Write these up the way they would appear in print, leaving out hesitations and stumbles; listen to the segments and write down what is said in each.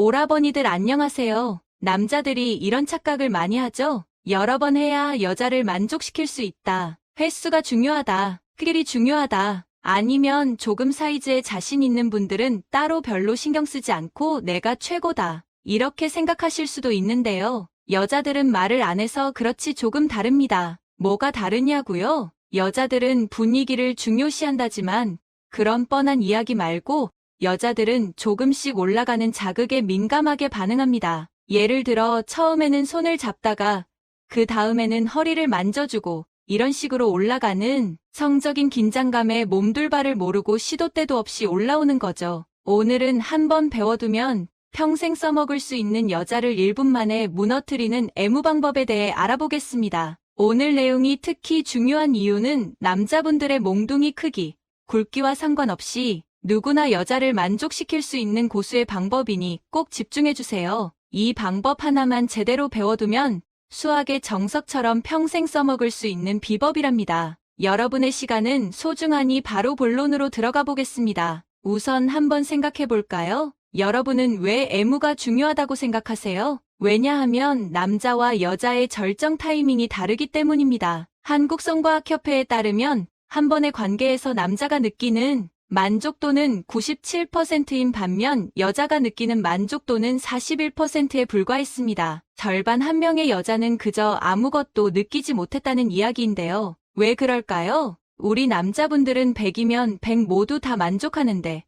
오라버니들 안녕하세요. 남자들이 이런 착각을 많이 하죠? 여러 번 해야 여자를 만족시킬 수 있다. 횟수가 중요하다. 크길이 중요하다. 아니면 조금 사이즈에 자신 있는 분들은 따로 별로 신경 쓰지 않고 내가 최고다. 이렇게 생각하실 수도 있는데요. 여자들은 말을 안 해서 그렇지 조금 다릅니다. 뭐가 다르냐고요? 여자들은 분위기를 중요시한다지만 그런 뻔한 이야기 말고 여자들은 조금씩 올라가는 자극에 민감하게 반응합니다. 예를 들어 처음에는 손을 잡다가 그 다음에는 허리를 만져주고 이런 식으로 올라가는 성적인 긴장감에 몸둘바를 모르고 시도 때도 없이 올라오는 거죠. 오늘은 한번 배워두면 평생 써먹을 수 있는 여자를 1분 만에 무너뜨리는 애무 방법에 대해 알아보겠습니다. 오늘 내용이 특히 중요한 이유는 남자분들의 몽둥이 크기, 굵기와 상관없이 누구나 여자를 만족시킬 수 있는 고수의 방법이니 꼭 집중해주세요. 이 방법 하나만 제대로 배워두면 수학의 정석처럼 평생 써먹을 수 있는 비법이랍니다. 여러분의 시간은 소중하니 바로 본론으로 들어가 보겠습니다. 우선 한번 생각해 볼까요? 여러분은 왜 애무가 중요하다고 생각하세요? 왜냐하면 남자와 여자의 절정 타이밍이 다르기 때문입니다. 한국성과학협회에 따르면 한 번의 관계에서 남자가 느끼는 만족도는 97%인 반면 여자가 느끼는 만족도는 41%에 불과했습니다. 절반 한 명의 여자는 그저 아무것도 느끼지 못했다는 이야기인데요. 왜 그럴까요? 우리 남자분들은 100이면 100 모두 다 만족하는데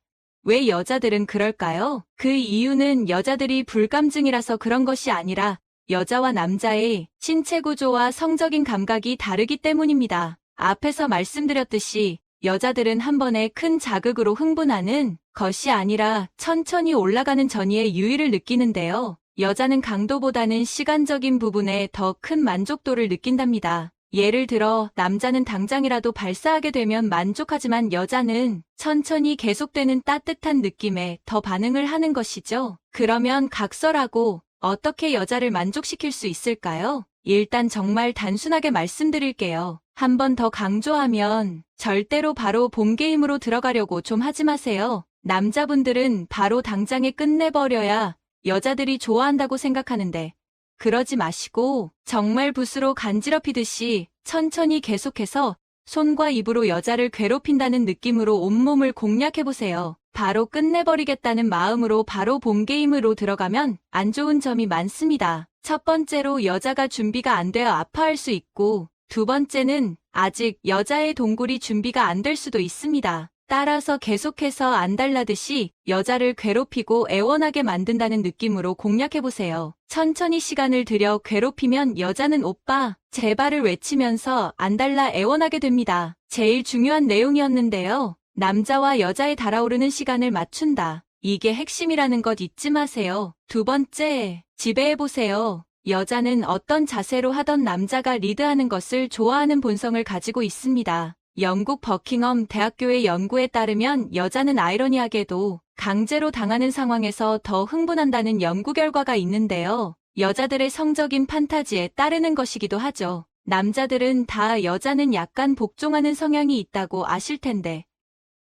왜 여자들은 그럴까요? 그 이유는 여자들이 불감증이라서 그런 것이 아니라 여자와 남자의 신체 구조와 성적인 감각이 다르기 때문입니다. 앞에서 말씀드렸듯이 여자들은 한 번에 큰 자극으로 흥분하는 것이 아니라 천천히 올라가는 전이의 유의를 느끼는데요. 여자는 강도보다는 시간적인 부분에 더 큰 만족도를 느낀답니다. 예를 들어 남자는 당장이라도 발사하게 되면 만족하지만 여자는 천천히 계속되는 따뜻한 느낌에 더 반응을 하는 것이죠. 그러면 각설하고 어떻게 여자를 만족시킬 수 있을까요? 일단 정말 단순하게 말씀드릴게요. 한 번 더 강조하면 절대로 바로 본게임으로 들어가려고 좀 하지 마세요. 남자분들은 바로 당장에 끝내버려야 여자들이 좋아한다고 생각하는데 그러지 마시고 정말 붓으로 간지럽히듯이 천천히 계속해서 손과 입으로 여자를 괴롭힌다는 느낌으로 온몸을 공략해보세요. 바로 끝내버리겠다는 마음으로 바로 본게임으로 들어가면 안 좋은 점이 많습니다. 첫 번째로 여자가 준비가 안 되어 아파할 수 있고 두 번째는 아직 여자의 동굴이 준비가 안 될 수도 있습니다. 따라서 계속해서 안달나듯이 여자를 괴롭히고 애원하게 만든다는 느낌으로 공략해보세요. 천천히 시간을 들여 괴롭히면 여자는 오빠, 제발을 외치면서 안달나 애원하게 됩니다. 제일 중요한 내용이었는데요. 남자와 여자의 달아오르는 시간을 맞춘다. 이게 핵심이라는 것 잊지 마세요. 두 번째, 지배해보세요. 여자는 어떤 자세로 하던 남자가 리드하는 것을 좋아하는 본성을 가지고 있습니다. 영국 버킹엄 대학교의 연구에 따르면 여자는 아이러니하게도 강제로 당하는 상황에서 더 흥분한다는 연구 결과가 있는데요. 여자들의 성적인 판타지에 따르는 것이기도 하죠. 남자들은 다 여자는 약간 복종하는 성향이 있다고 아실 텐데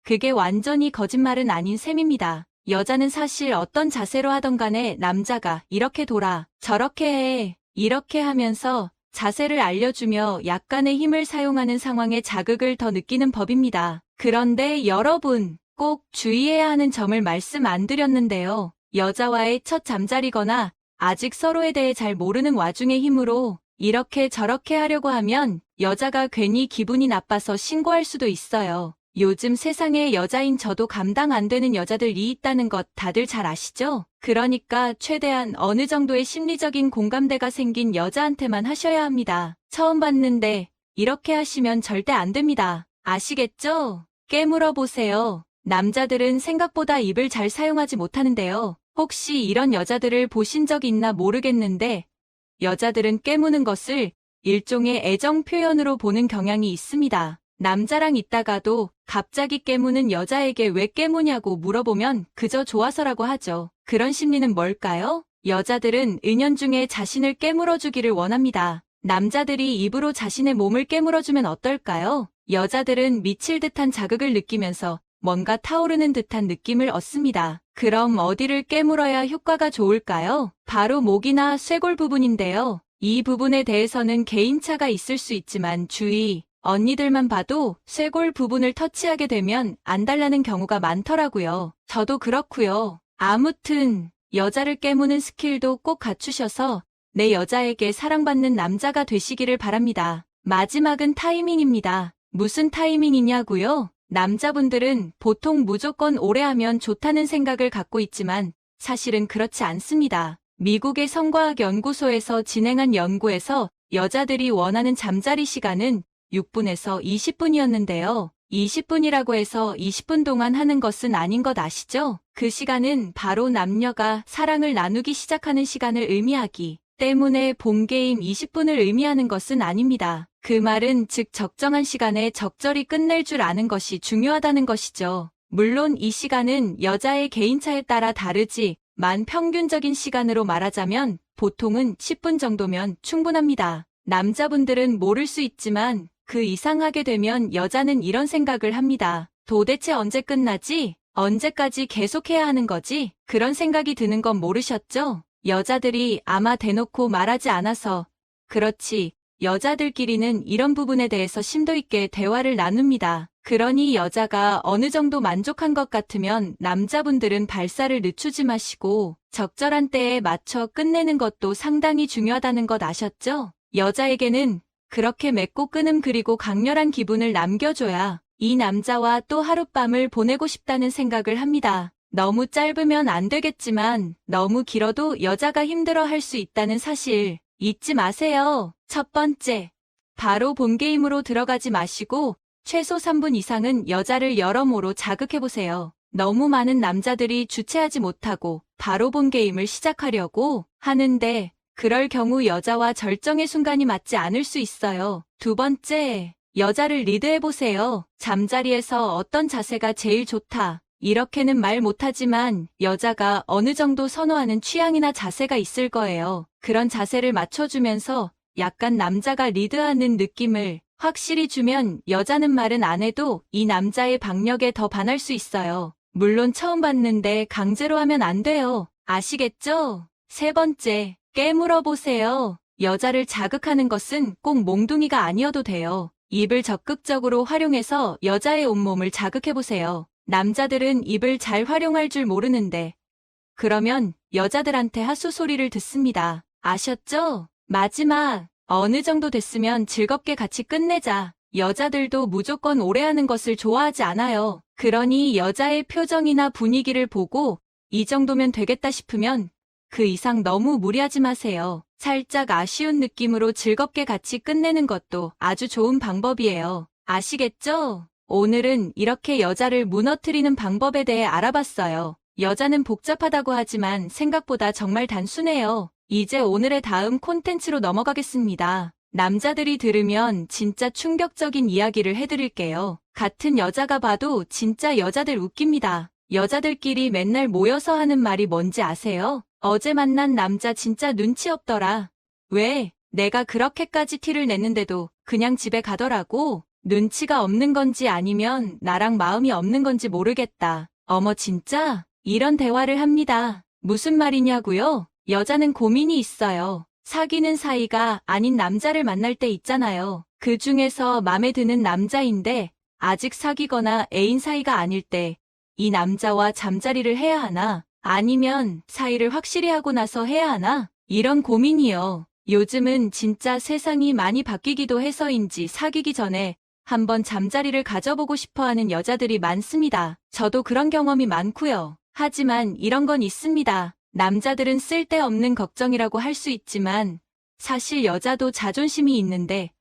그게 완전히 거짓말은 아닌 셈입니다. 여자는 사실 어떤 자세로 하던 간에 남자가 이렇게 돌아, 저렇게 해, 이렇게 하면서 자세를 알려주며 약간의 힘을 사용하는 상황에 자극을 더 느끼는 법입니다. 그런데 여러분, 꼭 주의해야 하는 점을 말씀 안 드렸는데요. 여자와의 첫 잠자리거나 아직 서로에 대해 잘 모르는 와중의 힘으로 이렇게 저렇게 하려고 하면 여자가 괜히 기분이 나빠서 신고할 수도 있어요. 요즘 세상에 여자인 저도 감당 안 되는 여자들이 있다는 것 다들 잘 아시죠? 그러니까 최대한 어느 정도의 심리적인 공감대가 생긴 여자한테만 하셔야 합니다. 처음 봤는데 이렇게 하시면 절대 안 됩니다. 아시겠죠? 깨물어 보세요. 남자들은 생각보다 입을 잘 사용하지 못하는데요. 혹시 이런 여자들을 보신 적 있나 모르겠는데 여자들은 깨무는 것을 일종의 애정 표현으로 보는 경향이 있습니다. 남자랑 있다가도 갑자기 깨무는 여자에게 왜 깨무냐고 물어보면 그저 좋아서라고 하죠. 그런 심리는 뭘까요? 여자들은 은연중에 자신을 깨물어주기를 원합니다. 남자들이 입으로 자신의 몸을 깨물어주면 어떨까요? 여자들은 미칠 듯한 자극을 느끼면서 뭔가 타오르는 듯한 느낌을 얻습니다. 그럼 어디를 깨물어야 효과가 좋을까요? 바로 목이나 쇄골 부분인데요. 이 부분에 대해서는 개인차가 있을 수 있지만 주의, 언니들만 봐도 쇄골 부분을 터치하게 되면 안달나는 경우가 많더라고요. 저도 그렇고요. 아무튼 여자를 깨무는 스킬도 꼭 갖추셔서 내 여자에게 사랑받는 남자가 되시기를 바랍니다. 마지막은 타이밍입니다. 무슨 타이밍이냐고요? 남자분들은 보통 무조건 오래 하면 좋다는 생각을 갖고 있지만 사실은 그렇지 않습니다. 미국의 성과학 연구소에서 진행한 연구에서 여자들이 원하는 잠자리 시간은 6분에서 20분이었는데요. 20분이라고 해서 20분 동안 하는 것은 아닌 것 아시죠? 그 시간은 바로 남녀가 사랑을 나누기 시작하는 시간을 의미하기 때문에 본게임 20분을 의미하는 것은 아닙니다. 그 말은 즉 적정한 시간에 적절히 끝낼 줄 아는 것이 중요하다는 것이죠. 물론 이 시간은 여자의 개인차에 따라 다르지만 평균적인 시간으로 말하자면 보통은 10분 정도면 충분합니다. 남자분들은 모를 수 있지만 그 이상 하게 되면 여자는 이런 생각을 합니다. 도대체 언제 끝나지? 언제까지 계속해야 하는 거지? 그런 생각이 드는 건 모르셨죠? 여자들이 아마 대놓고 말하지 않아서 그렇지 여자들끼리는 이런 부분에 대해서 심도 있게 대화를 나눕니다. 그러니 여자가 어느 정도 만족한 것 같으면 남자분들은 발사를 늦추지 마시고 적절한 때에 맞춰 끝내는 것도 상당히 중요하다는 것 아셨죠? 여자에게는 그렇게 맺고 끊음 그리고 강렬한 기분을 남겨줘야 이 남자와 또 하룻밤을 보내고 싶다는 생각을 합니다. 너무 짧으면 안 되겠지만 너무 길어도 여자가 힘들어할 수 있다는 사실 잊지 마세요. 첫 번째, 바로 본게임으로 들어가지 마시고 최소 3분 이상은 여자를 여러모로 자극해보세요. 너무 많은 남자들이 주체하지 못하고 바로 본게임을 시작하려고 하는데 그럴 경우 여자와 절정의 순간이 맞지 않을 수 있어요. 두 번째, 여자를 리드해보세요. 잠자리에서 어떤 자세가 제일 좋다. 이렇게는 말 못하지만 여자가 어느 정도 선호하는 취향이나 자세가 있을 거예요. 그런 자세를 맞춰주면서 약간 남자가 리드하는 느낌을 확실히 주면 여자는 말은 안 해도 이 남자의 박력에 더 반할 수 있어요. 물론 처음 봤는데 강제로 하면 안 돼요. 아시겠죠? 세 번째, 깨물어보세요. 여자를 자극하는 것은 꼭 몽둥이가 아니어도 돼요. 입을 적극적으로 활용해서 여자의 온몸을 자극해보세요. 남자들은 입을 잘 활용할 줄 모르는데 그러면 여자들한테 하수 소리를 듣습니다. 아셨죠? 마지막, 어느 정도 됐으면 즐겁게 같이 끝내자. 여자들도 무조건 오래 하는 것을 좋아하지 않아요. 그러니 여자의 표정이나 분위기를 보고 이 정도면 되겠다 싶으면 그 이상 너무 무리하지 마세요. 살짝 아쉬운 느낌으로 즐겁게 같이 끝내는 것도 아주 좋은 방법이에요. 아시겠죠? 오늘은 이렇게 여자를 무너뜨리는 방법에 대해 알아봤어요. 여자는 복잡하다고 하지만 생각보다 정말 단순해요. 이제 오늘의 다음 콘텐츠로 넘어가겠습니다. 남자들이 들으면 진짜 충격적인 이야기를 해드릴게요. 같은 여자가 봐도 진짜 여자들 웃깁니다. 여자들끼리 맨날 모여서 하는 말이 뭔지 아세요? 어제 만난 남자 진짜 눈치 없더라. 왜? 내가 그렇게까지 티를 냈는데도 그냥 집에 가더라고. 눈치가 없는 건지 아니면 나랑 마음이 없는 건지 모르겠다. 어머 진짜? 이런 대화를 합니다. 무슨 말이냐고요? 여자는 고민이 있어요. 사귀는 사이가 아닌 남자를 만날 때 있잖아요. 그 중에서 맘에 드는 남자인데 아직 사귀거나 애인 사이가 아닐 때 이 남자와 잠자리를 해야 하나? 아니면 사이를 확실히 하고 나서 해야 하나? 이런 고민이요. 요즘은 진짜 세상이 많이 바뀌기도 해서인지 사귀기 전에 한번 잠자리를 가져보고 싶어하는 여자들이 많습니다. 저도 그런 경험이 많고요. 하지만 이런 건 있습니다. 남자들은 쓸데없는 걱정이라고 할 수 있지만 사실 여자도 자존심이 있는데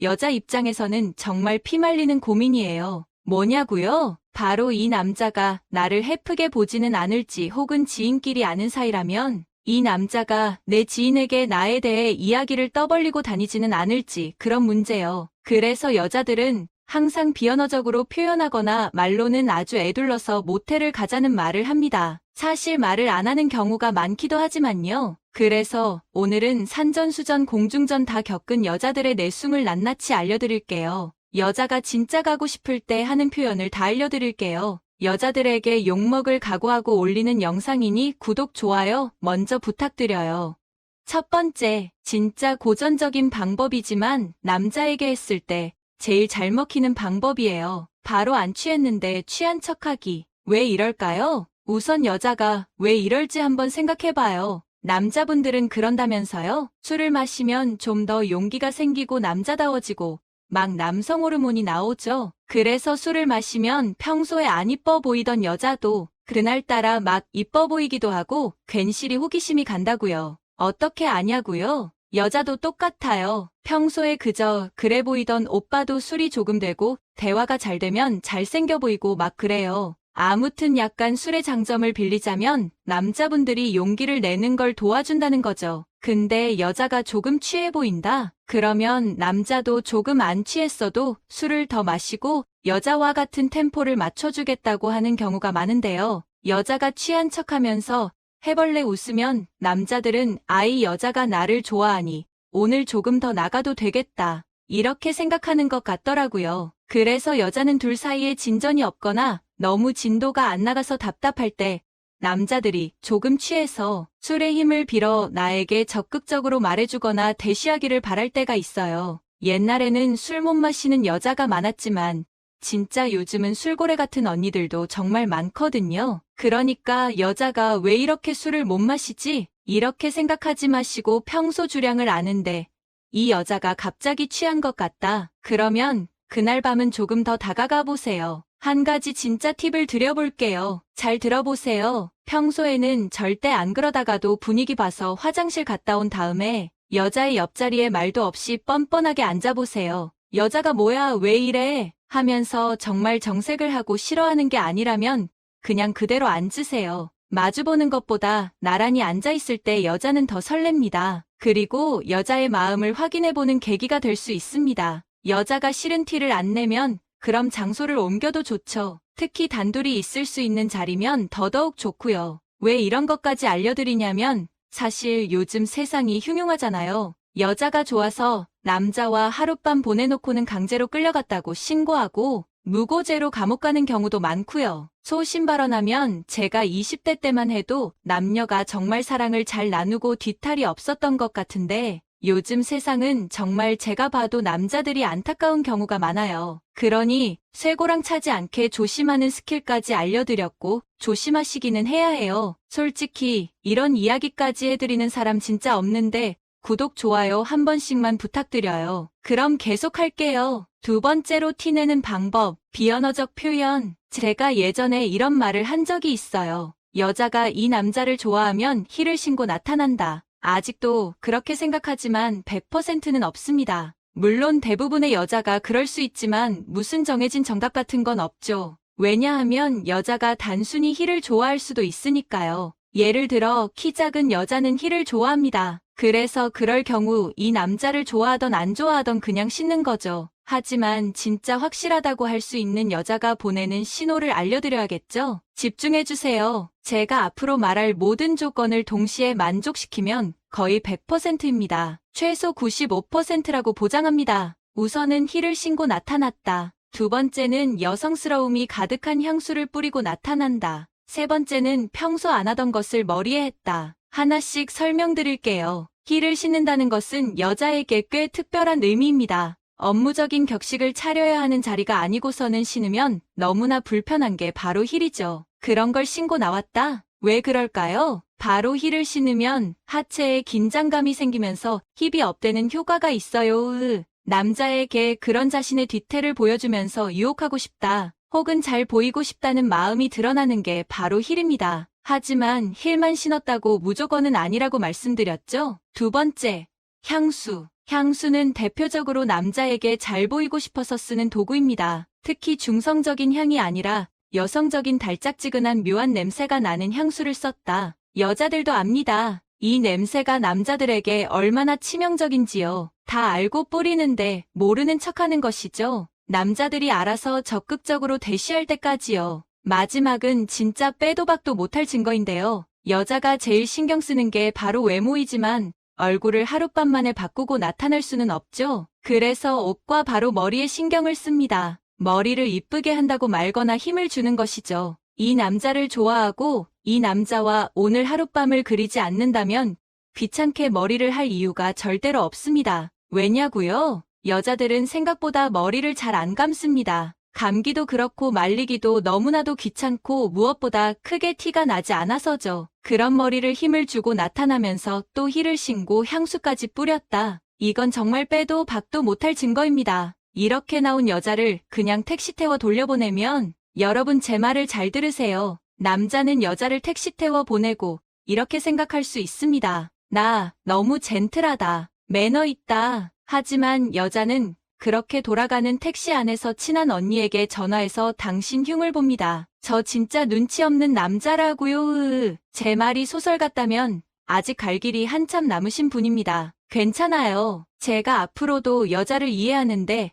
여자 입장에서는 정말 피말리는 고민이에요. 뭐냐고요? 바로 이 남자가 나를 헤프게 보지는 않을지 혹은 지인끼리 아는 사이라면 이 남자가 내 지인에게 나에 대해 이야기를 떠벌리고 다니지는 않을지 그런 문제요. 그래서 여자들은 항상 비언어적으로 표현하거나 말로는 아주 애둘러서 모텔을 가자는 말을 합니다. 사실 말을 안 하는 경우가 많기도 하지만요. 그래서 오늘은 산전수전 공중전 다 겪은 여자들의 내숭을 낱낱이 알려드릴게요. 여자가 진짜 가고 싶을 때 하는 표현을 다 알려드릴게요. 여자들에게 욕먹을 각오하고 올리는 영상이니 구독, 좋아요 먼저 부탁드려요. 첫 번째, 진짜 고전적인 방법이지만 남자에게 했을 때 제일 잘 먹히는 방법이에요. 바로 안 취했는데 취한 척하기. 왜 이럴까요? 우선 여자가 왜 이럴지 한번 생각해봐요. 남자분들은 그런다면서요? 술을 마시면 좀 더 용기가 생기고 남자다워지고 막 남성 호르몬이 나오죠. 그래서 술을 마시면 평소에 안 이뻐 보이던 여자도 그날따라 막 이뻐 보이기도 하고 괜시리 호기심이 간다고요. 어떻게 아냐고요? 여자도 똑같아요. 평소에 그저 그래 보이던 오빠도 술이 조금 되고 대화가 잘 되면 잘생겨 보이고 막 그래요. 아무튼 약간 술의 장점을 빌리자면 남자분들이 용기를 내는 걸 도와준다는 거죠. 근데 여자가 조금 취해 보인다? 그러면 남자도 조금 안 취했어도 술을 더 마시고 여자와 같은 템포를 맞춰주겠다고 하는 경우가 많은데요. 여자가 취한 척하면서 해벌레 웃으면 남자들은 아이 여자가 나를 좋아하니 오늘 조금 더 나가도 되겠다. 이렇게 생각하는 것 같더라고요. 그래서 여자는 둘 사이에 진전이 없거나 너무 진도가 안 나가서 답답할 때 남자들이 조금 취해서 술의 힘을 빌어 나에게 적극적으로 말해주거나 대시하기를 바랄 때가 있어요. 옛날에는 술 못 마시는 여자가 많았지만 진짜 요즘은 술고래 같은 언니들도 정말 많거든요. 그러니까 여자가 왜 이렇게 술을 못 마시지? 이렇게 생각하지 마시고 평소 주량을 아는데 이 여자가 갑자기 취한 것 같다. 그러면 그날 밤은 조금 더 다가가 보세요. 한 가지 진짜 팁을 드려볼게요. 잘 들어보세요. 평소에는 절대 안 그러다가도 분위기 봐서 화장실 갔다 온 다음에 여자의 옆자리에 말도 없이 뻔뻔하게 앉아보세요. 여자가 뭐야 왜 이래? 하면서 정말 정색을 하고 싫어하는 게 아니라면 그냥 그대로 앉으세요. 마주보는 것보다 나란히 앉아있을 때 여자는 더 설렙니다. 그리고 여자의 마음을 확인해보는 계기가 될 수 있습니다. 여자가 싫은 티를 안 내면 그럼 장소를 옮겨도 좋죠. 특히 단둘이 있을 수 있는 자리면 더더욱 좋고요. 왜 이런 것까지 알려드리냐면 사실 요즘 세상이 흉흉하잖아요. 여자가 좋아서 남자와 하룻밤 보내놓고는 강제로 끌려갔다고 신고하고 무고죄로 감옥 가는 경우도 많고요. 소신 발언하면 제가 20대 때만 해도 남녀가 정말 사랑을 잘 나누고 뒤탈이 없었던 것 같은데 요즘 세상은 정말 제가 봐도 남자들이 안타까운 경우가 많아요. 그러니 쇠고랑 차지 않게 조심하는 스킬까지 알려드렸고 조심하시기는 해야 해요. 솔직히 이런 이야기까지 해드리는 사람 진짜 없는데 구독, 좋아요 한 번씩만 부탁드려요. 그럼 계속할게요. 두 번째로 티내는 방법, 비언어적 표현. 제가 예전에 이런 말을 한 적이 있어요. 여자가 이 남자를 좋아하면 힐을 신고 나타난다. 아직도 그렇게 생각하지만 100%는 없습니다. 물론 대부분의 여자가 그럴 수 있지만 무슨 정해진 정답 같은 건 없죠. 왜냐하면 여자가 단순히 힐을 좋아할 수도 있으니까요. 예를 들어 키 작은 여자는 힐을 좋아합니다. 그래서 그럴 경우 이 남자를 좋아하던 안 좋아하던 그냥 신는 거죠. 하지만 진짜 확실하다고 할 수 있는 여자가 보내는 신호를 알려드려야겠죠? 집중해주세요. 제가 앞으로 말할 모든 조건을 동시에 만족시키면 거의 100%입니다. 최소 95%라고 보장합니다. 우선은 힐을 신고 나타났다. 두 번째는 여성스러움이 가득한 향수를 뿌리고 나타난다. 세 번째는 평소 안 하던 것을 머리에 했다. 하나씩 설명드릴게요. 힐을 신는다는 것은 여자에게 꽤 특별한 의미입니다. 업무적인 격식을 차려야 하는 자리가 아니고서는 신으면 너무나 불편한 게 바로 힐이죠. 그런 걸 신고 나왔다? 왜 그럴까요? 바로 힐을 신으면 하체에 긴장감이 생기면서 힙이 업되는 효과가 있어요. 남자에게 그런 자신의 뒤태를 보여주면서 유혹하고 싶다. 혹은 잘 보이고 싶다는 마음이 드러나는 게 바로 힐입니다. 하지만 힐만 신었다고 무조건은 아니라고 말씀드렸죠? 두 번째, 향수. 향수는 대표적으로 남자에게 잘 보이고 싶어서 쓰는 도구입니다. 특히 중성적인 향이 아니라 여성적인 달짝지근한 묘한 냄새가 나는 향수를 썼다. 여자들도 압니다. 이 냄새가 남자들에게 얼마나 치명적인지요. 다 알고 뿌리는데 모르는 척하는 것이죠. 남자들이 알아서 적극적으로 대시할 때까지요. 마지막은 진짜 빼도 박도 못할 증거인데요. 여자가 제일 신경 쓰는 게 바로 외모이지만 얼굴을 하룻밤 만에 바꾸고 나타날 수는 없죠. 그래서 옷과 바로 머리에 신경을 씁니다. 머리를 이쁘게 한다고 말거나 힘을 주는 것이죠. 이 남자를 좋아하고 이 남자와 오늘 하룻밤을 그리지 않는다면 귀찮게 머리를 할 이유가 절대로 없습니다. 왜냐고요? 여자들은 생각보다 머리를 잘 안 감습니다. 감기도 그렇고 말리기도 너무나도 귀찮고 무엇보다 크게 티가 나지 않아서죠. 그런 머리를 힘을 주고 나타나면서 또 힐을 신고 향수까지 뿌렸다. 이건 정말 빼도 박도 못할 증거입니다. 이렇게 나온 여자를 그냥 택시 태워 돌려보내면 여러분 제 말을 잘 들으세요. 남자는 여자를 택시 태워 보내고 이렇게 생각할 수 있습니다. 나 너무 젠틀하다. 매너 있다. 하지만 여자는 그렇게 돌아가는 택시 안에서 친한 언니에게 전화해서 당신 흉을 봅니다. 저 진짜 눈치 없는 남자라고요. 제 말이 소설 같다면 아직 갈 길이 한참 남으신 분입니다. 괜찮아요. 제가 앞으로도 여자를 이해하는데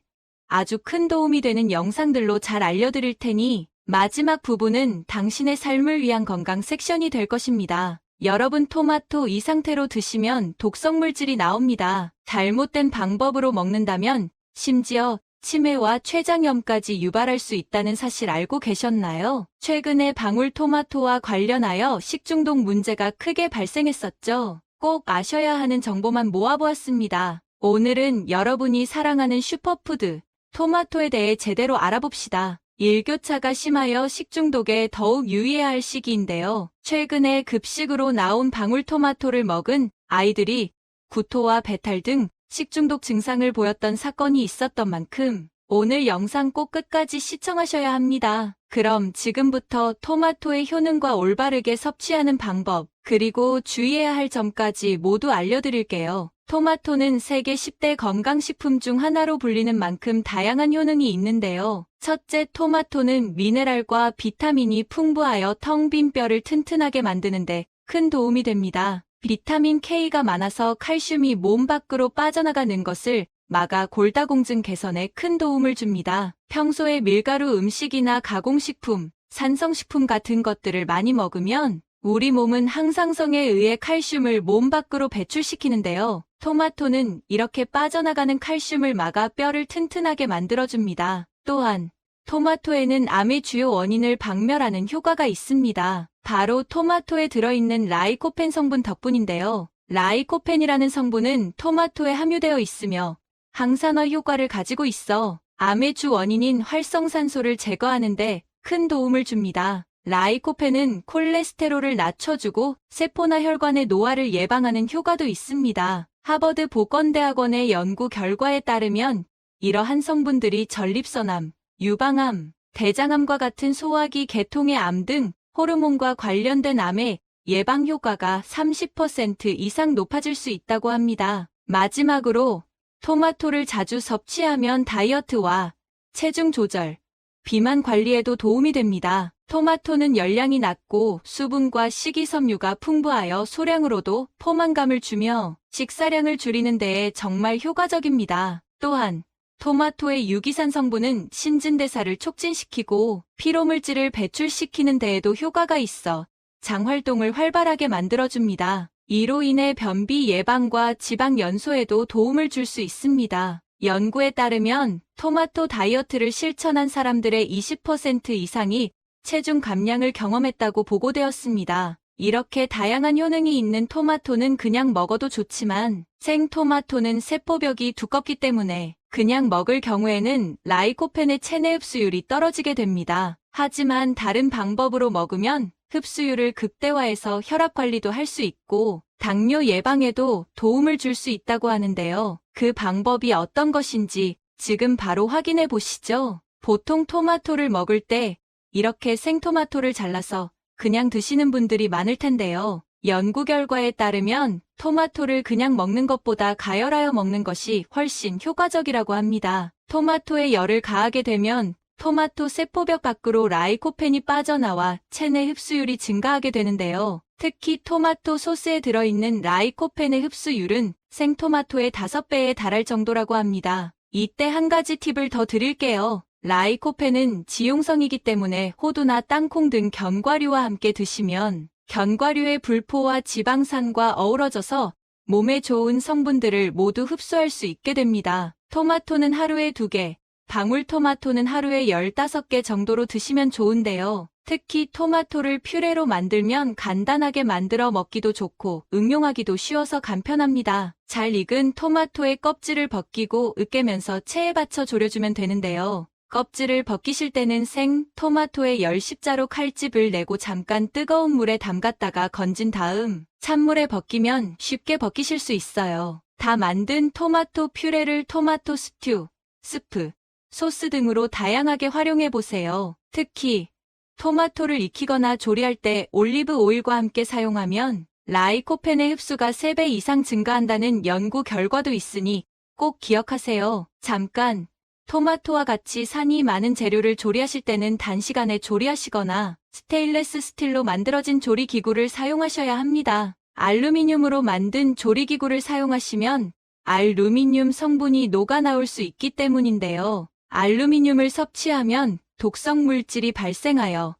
아주 큰 도움이 되는 영상들로 잘 알려드릴 테니 마지막 부분은 당신의 삶을 위한 건강 섹션이 될 것입니다. 여러분 토마토 이 상태로 드시면 독성물질이 나옵니다. 잘못된 방법으로 먹는다면 심지어 치매와 췌장염까지 유발할 수 있다는 사실 알고 계셨나요? 최근에 방울토마토와 관련하여 식중독 문제가 크게 발생했었죠. 꼭 아셔야 하는 정보만 모아보았습니다. 오늘은 여러분이 사랑하는 슈퍼푸드 토마토에 대해 제대로 알아봅시다. 일교차가 심하여 식중독에 더욱 유의해야 할 시기인데요. 최근에 급식으로 나온 방울토마토를 먹은 아이들이 구토와 배탈 등 식중독 증상을 보였던 사건이 있었던 만큼 오늘 영상 꼭 끝까지 시청하셔야 합니다. 그럼 지금부터 토마토의 효능과 올바르게 섭취하는 방법, 그리고 주의해야 할 점까지 모두 알려드릴게요. 토마토는 세계 10대 건강식품 중 하나로 불리는 만큼 다양한 효능이 있는데요. 첫째, 토마토는 미네랄과 비타민이 풍부하여 텅 빈 뼈를 튼튼하게 만드는데 큰 도움이 됩니다. 비타민 K가 많아서 칼슘이 몸 밖으로 빠져나가는 것을 막아 골다공증 개선에 큰 도움을 줍니다. 평소에 밀가루 음식이나 가공식품, 산성식품 같은 것들을 많이 먹으면 우리 몸은 항상성에 의해 칼슘을 몸 밖으로 배출시키는데요. 토마토는 이렇게 빠져나가는 칼슘을 막아 뼈를 튼튼하게 만들어줍니다. 또한 토마토에는 암의 주요 원인을 박멸하는 효과가 있습니다. 바로 토마토에 들어있는 라이코펜 성분 덕분인데요. 라이코펜이라는 성분은 토마토에 함유되어 있으며 항산화 효과를 가지고 있어 암의 주 원인인 활성산소를 제거하는데 큰 도움을 줍니다. 라이코펜은 콜레스테롤을 낮춰주고 세포나 혈관의 노화를 예방하는 효과도 있습니다. 하버드 보건대학원의 연구 결과에 따르면 이러한 성분들이 전립선암, 유방암, 대장암과 같은 소화기 계통의 암 등 호르몬과 관련된 암의 예방 효과가 30% 이상 높아질 수 있다고 합니다. 마지막으로 토마토를 자주 섭취하면 다이어트와 체중 조절, 비만 관리에도 도움이 됩니다. 토마토는 열량이 낮고 수분과 식이섬유가 풍부하여 소량으로도 포만감을 주며 식사량을 줄이는 데에 정말 효과적입니다. 또한 토마토의 유기산 성분은 신진대사를 촉진시키고 피로물질을 배출시키는 데에도 효과가 있어 장 활동을 활발하게 만들어줍니다. 이로 인해 변비 예방과 지방 연소에도 도움을 줄 수 있습니다. 연구에 따르면 토마토 다이어트를 실천한 사람들의 20% 이상이 체중 감량을 경험했다고 보고되었습니다. 이렇게 다양한 효능이 있는 토마토는 그냥 먹어도 좋지만 생토마토는 세포벽이 두껍기 때문에 그냥 먹을 경우에는 라이코펜의 체내 흡수율이 떨어지게 됩니다. 하지만 다른 방법으로 먹으면 흡수율을 극대화해서 혈압 관리도 할 수 있고 당뇨 예방에도 도움을 줄 수 있다고 하는데요. 그 방법이 어떤 것인지 지금 바로 확인해 보시죠. 보통 토마토를 먹을 때 이렇게 생토마토를 잘라서 그냥 드시는 분들이 많을 텐데요. 연구 결과에 따르면 토마토를 그냥 먹는 것보다 가열하여 먹는 것이 훨씬 효과적이라고 합니다. 토마토에 열을 가하게 되면 토마토 세포벽 밖으로 라이코펜이 빠져나와 체내 흡수율이 증가하게 되는데요. 특히 토마토 소스에 들어있는 라이코펜의 흡수율은 생토마토의 5배에 달할 정도라고 합니다. 이때 한 가지 팁을 더 드릴게요. 라이코펜은 지용성이기 때문에 호두나 땅콩 등 견과류와 함께 드시면 견과류의 불포와 지방산과 어우러져서 몸에 좋은 성분들을 모두 흡수할 수 있게 됩니다. 토마토는 하루에 2개, 방울토마토는 하루에 15개 정도로 드시면 좋은데요. 특히 토마토를 퓨레로 만들면 간단하게 만들어 먹기도 좋고 응용하기도 쉬워서 간편합니다. 잘 익은 토마토의 껍질을 벗기고 으깨면서 체에 받쳐 졸여주면 되는데요. 껍질을 벗기실 때는 생 토마토의 열 십자로 칼집을 내고 잠깐 뜨거운 물에 담갔다가 건진 다음 찬물에 벗기면 쉽게 벗기실 수 있어요. 다 만든 토마토 퓨레를 토마토 스튜, 스프, 소스 등으로 다양하게 활용해 보세요. 특히 토마토를 익히거나 조리할 때 올리브 오일과 함께 사용하면 라이코펜의 흡수가 3배 이상 증가한다는 연구 결과도 있으니 꼭 기억하세요. 잠깐 토마토와 같이 산이 많은 재료를 조리하실 때는 단시간에 조리하시거나 스테인레스 스틸로 만들어진 조리기구를 사용하셔야 합니다. 알루미늄으로 만든 조리기구를 사용하시면 알루미늄 성분이 녹아나올 수 있기 때문인데요. 알루미늄을 섭취하면 독성 물질이 발생하여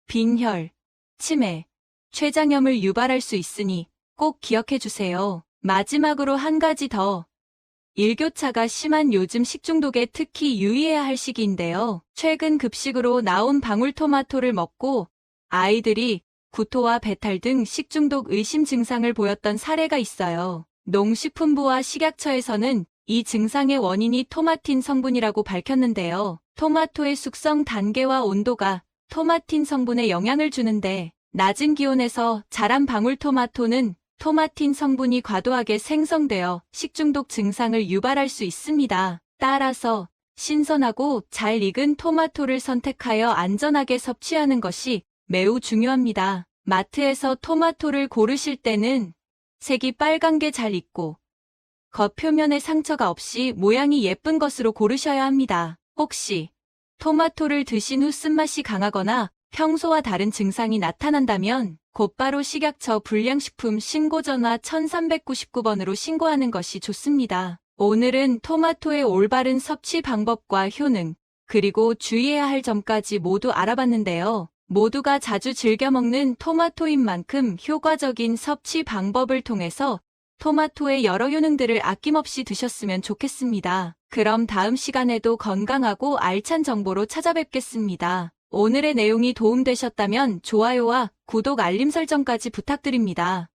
빈혈, 치매, 췌장염을 유발할 수 있으니 꼭 기억해 주세요. 마지막으로 한 가지 더. 일교차가 심한 요즘 식중독에 특히 유의해야 할 시기인데요. 최근 급식으로 나온 방울토마토를 먹고 아이들이 구토와 배탈 등 식중독 의심 증상을 보였던 사례가 있어요. 농식품부와 식약처에서는 이 증상의 원인이 토마틴 성분이라고 밝혔는데요. 토마토의 숙성 단계와 온도가 토마틴 성분에 영향을 주는데 낮은 기온에서 자란 방울토마토는 토마틴 성분이 과도하게 생성되어 식중독 증상을 유발할 수 있습니다. 따라서 신선하고 잘 익은 토마토를 선택하여 안전하게 섭취하는 것이 매우 중요합니다. 마트에서 토마토를 고르실 때는 색이 빨간 게 잘 익고 겉표면에 상처가 없이 모양이 예쁜 것으로 고르셔야 합니다. 혹시 토마토를 드신 후 쓴맛이 강하거나 평소와 다른 증상이 나타난다면 곧바로 식약처 불량식품 신고전화 1399번으로 신고하는 것이 좋습니다. 오늘은 토마토의 올바른 섭취 방법과 효능, 그리고 주의해야 할 점까지 모두 알아봤는데요. 모두가 자주 즐겨 먹는 토마토인 만큼 효과적인 섭취 방법을 통해서 토마토의 여러 효능들을 아낌없이 드셨으면 좋겠습니다. 그럼 다음 시간에도 건강하고 알찬 정보로 찾아뵙겠습니다. 오늘의 내용이 도움되셨다면 좋아요와 구독 알림 설정까지 부탁드립니다.